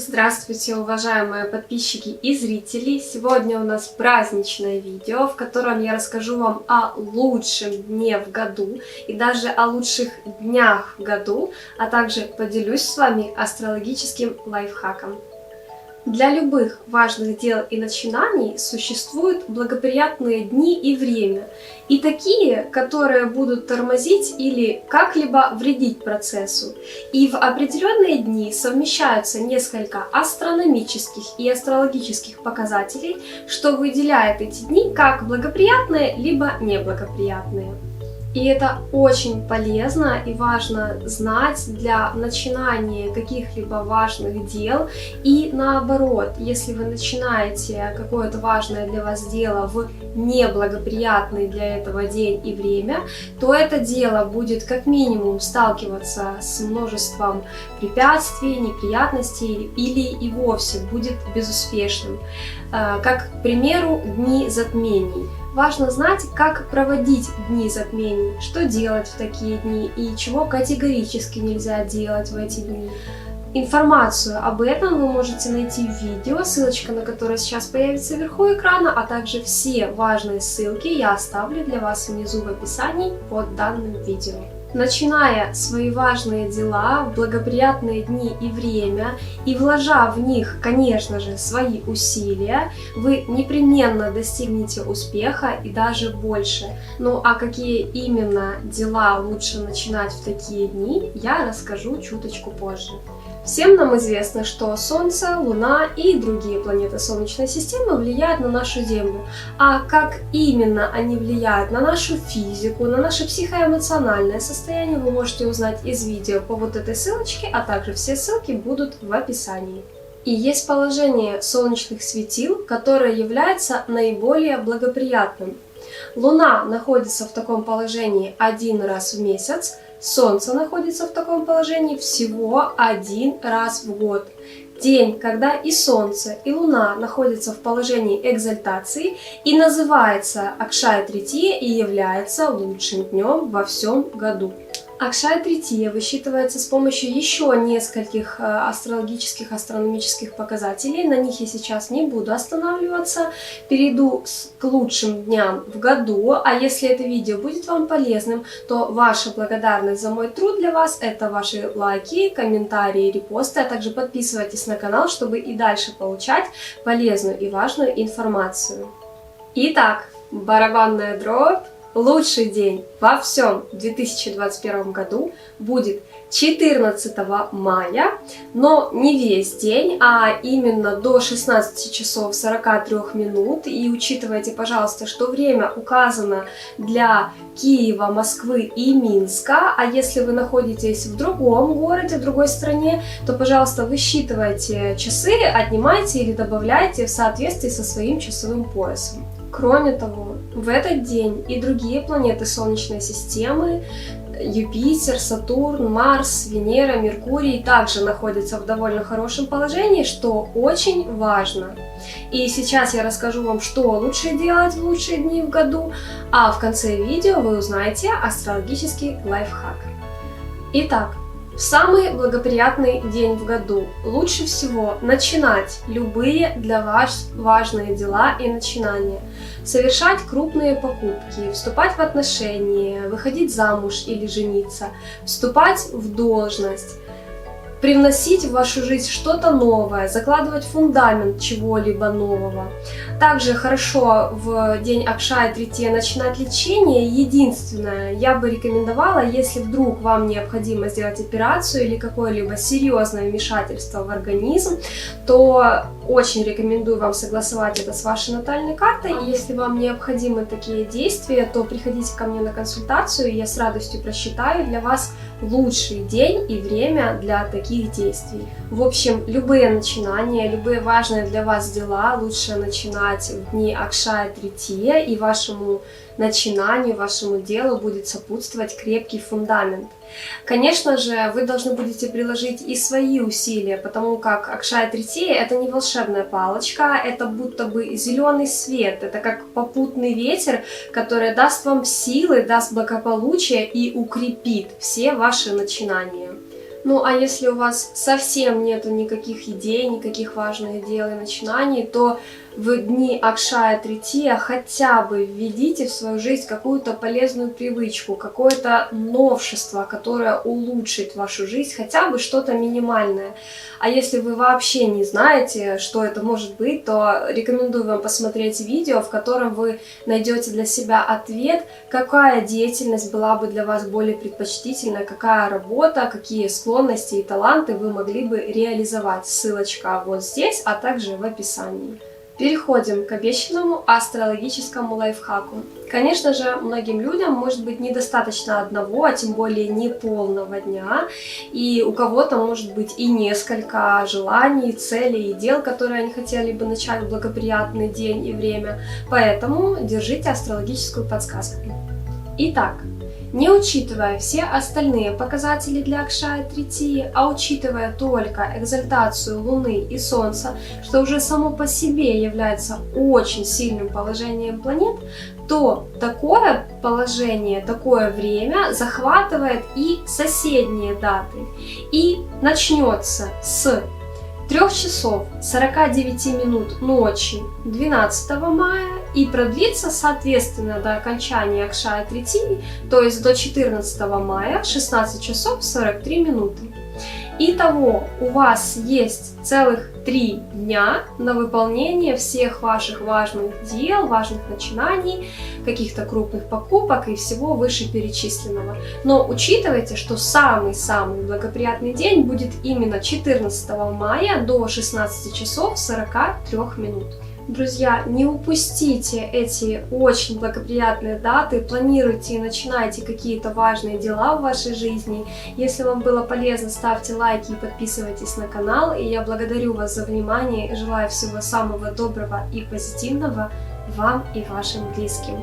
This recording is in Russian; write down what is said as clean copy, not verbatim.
Здравствуйте, уважаемые подписчики и зрители! Сегодня у нас праздничное видео, в котором я расскажу вам о лучшем дне в году и даже о лучших днях в году, а также поделюсь с вами астрологическим лайфхаком. Для любых важных дел и начинаний существуют благоприятные дни и время, и такие, которые будут тормозить или как-либо вредить процессу. И в определенные дни совмещаются несколько астрономических и астрологических показателей, что выделяет эти дни как благоприятные либо неблагоприятные. И это очень полезно и важно знать для начинания каких-либо важных дел. И наоборот, если вы начинаете какое-то важное для вас дело в неблагоприятный для этого день и время, то это дело будет как минимум сталкиваться с множеством препятствий, неприятностей или и вовсе будет безуспешным. Как, к примеру, дни затмений. Важно знать, как проводить дни затмений, что делать в такие дни и чего категорически нельзя делать в эти дни. Информацию об этом вы можете найти в видео, ссылочка на которое сейчас появится вверху экрана, а также все важные ссылки я оставлю для вас внизу в описании под данным видео. Начиная свои важные дела в благоприятные дни и время, и вложа в них, конечно же, свои усилия, вы непременно достигнете успеха и даже больше. Ну а какие именно дела лучше начинать в такие дни, я расскажу чуточку позже. Всем нам известно, что Солнце, Луна и другие планеты Солнечной системы влияют на нашу Землю. А как именно они влияют на нашу физику, на наше психоэмоциональное состояние, вы можете узнать из видео по вот этой ссылочке, а также все ссылки будут в описании. И есть положение солнечных светил, которое является наиболее благоприятным. Луна находится в таком положении один раз в месяц, Солнце находится в таком положении всего один раз в год. День, когда и Солнце, и Луна находятся в положении экзальтации, и называется Акшая-Трития и является лучшим днем во всем году. Акшая-Трития высчитывается с помощью еще нескольких астрологических, астрономических показателей. На них я сейчас не буду останавливаться. Перейду к лучшим дням в году. А если это видео будет вам полезным, то ваша благодарность за мой труд для вас — это ваши лайки, комментарии, репосты, а также подписывайтесь на канал, чтобы и дальше получать полезную и важную информацию. Итак, барабанная дробь. Лучший день во всем 2021 году будет 14 мая, но не весь день, а именно до 16 часов 43 минут. И учитывайте, пожалуйста, что время указано для Киева, Москвы и Минска, а если вы находитесь в другом городе, в другой стране, то, пожалуйста, высчитывайте часы, отнимайте или добавляйте в соответствии со своим часовым поясом. Кроме того, в этот день и другие планеты Солнечной системы, Юпитер, Сатурн, Марс, Венера, Меркурий также находятся в довольно хорошем положении, что очень важно. И сейчас я расскажу вам, что лучше делать в лучшие дни в году, а в конце видео вы узнаете астрологический лайфхак. Итак, в самый благоприятный день в году лучше всего начинать любые для вас важные дела и начинания, совершать крупные покупки, вступать в отношения, выходить замуж или жениться, вступать в должность, привносить в вашу жизнь что-то новое, закладывать фундамент чего-либо нового. Также хорошо в день Акшая-Трития начинать лечение. Единственное, я бы рекомендовала, если вдруг вам необходимо сделать операцию или какое-либо серьезное вмешательство в организм, то очень рекомендую вам согласовать это с вашей натальной картой. И если вам необходимы такие действия, то приходите ко мне на консультацию, и я с радостью просчитаю для вас лучший день и время для таких действий. В общем, любые начинания, любые важные для вас дела лучше начинать в дни Акшая-Трития, и вашему начинанию, вашему делу будет сопутствовать крепкий фундамент. Конечно же, вы должны будете приложить и свои усилия, потому как Акшая-Трития — это не волшебная палочка, это будто бы зеленый свет, это как попутный ветер, который даст вам силы, даст благополучие и укрепит все ваши начинания. Ну а если у вас совсем нету никаких идей, никаких важных дел и начинаний, то в дни Акшая Трития хотя бы введите в свою жизнь какую-то полезную привычку, какое-то новшество, которое улучшит вашу жизнь, хотя бы что-то минимальное. А если вы вообще не знаете, что это может быть, то рекомендую вам посмотреть видео, в котором вы найдете для себя ответ, какая деятельность была бы для вас более предпочтительна, какая работа, какие склонности и таланты вы могли бы реализовать. Ссылочка вот здесь, а также в описании. Переходим к обещанному астрологическому лайфхаку. Конечно же, многим людям может быть недостаточно одного, а тем более не полного дня, и у кого-то может быть и несколько желаний, целей и дел, которые они хотели бы начать в благоприятный день и время, поэтому держите астрологическую подсказку. Итак, не учитывая все остальные показатели для Акшая Тритии, а учитывая только экзальтацию Луны и Солнца, что уже само по себе является очень сильным положением планет, то такое положение, такое время захватывает и соседние даты. И начнется с 3 часов 49 минут ночи 12 мая и продлится, соответственно, до окончания Акшая Тритии, то есть до 14 мая 16 часов 43 минуты. Итого у вас есть целых 3 дня на выполнение всех ваших важных дел, важных начинаний, каких-то крупных покупок и всего вышеперечисленного. Но учитывайте, что самый-самый благоприятный день будет именно 14 мая до 16 часов 43 минут. Друзья, не упустите эти очень благоприятные даты, планируйте и начинайте какие-то важные дела в вашей жизни. Если вам было полезно, ставьте лайки и подписывайтесь на канал. И я благодарю вас за внимание и желаю всего самого доброго и позитивного вам и вашим близким.